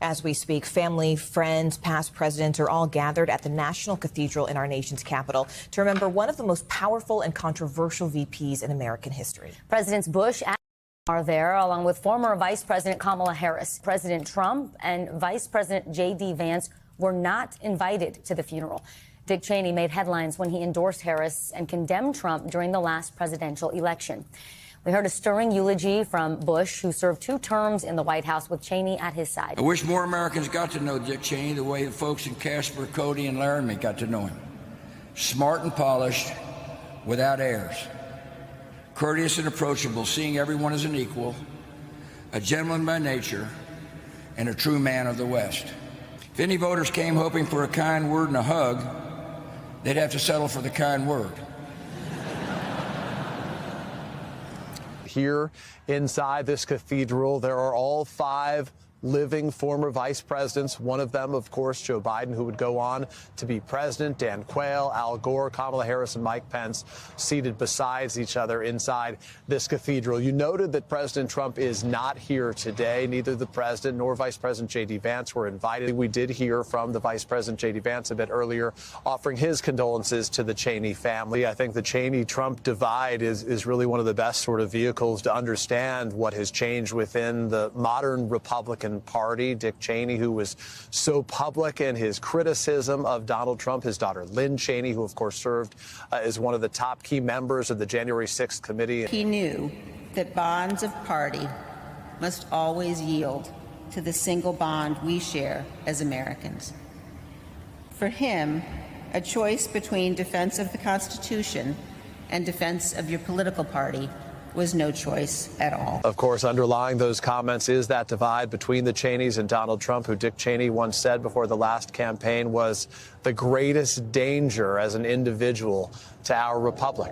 As we speak, family, friends, past presidents are all gathered at the National Cathedral in our nation's capital to remember one of the most powerful and controversial VPs in American history. Presidents Bush and are there, along with former Vice President Kamala Harris. President Trump and Vice President J.D. Vance were not invited to the funeral. Dick Cheney made headlines when he endorsed Harris and condemned Trump during the last presidential election. We heard a stirring eulogy from Bush, who served 2 terms in the White House with Cheney at his side. I wish more Americans got to know Dick Cheney the way the folks in Casper, Cody, and Laramie got to know him. Smart and polished, without airs. Courteous and approachable, seeing everyone as an equal, a gentleman by nature, and a true man of the West. If any voters came hoping for a kind word and a hug, they'd have to settle for the kind word. Here inside this cathedral, there are all 5 living former vice presidents. One of them, of course, Joe Biden, who would go on to be president, Dan Quayle, Al Gore, Kamala Harris, and Mike Pence, seated beside each other inside this cathedral. You noted that President Trump is not here today. Neither the president nor Vice President J.D. Vance were invited. We did hear from the Vice President J.D. Vance a bit earlier, offering his condolences to the Cheney family. I think the Cheney-Trump divide is really one of the best sort of vehicles to understand what has changed within the modern Republican Party. Dick Cheney, who was so public in his criticism of Donald Trump, his daughter Lynn Cheney, who of course served as one of the top key members of the January 6th committee. He knew that bonds of party must always yield to the single bond we share as Americans. For him, a choice between defense of the Constitution and defense of your political party was no choice at all. Of course, underlying those comments is that divide between the Cheneys and Donald Trump, who Dick Cheney once said before the last campaign was the greatest danger as an individual to our republic.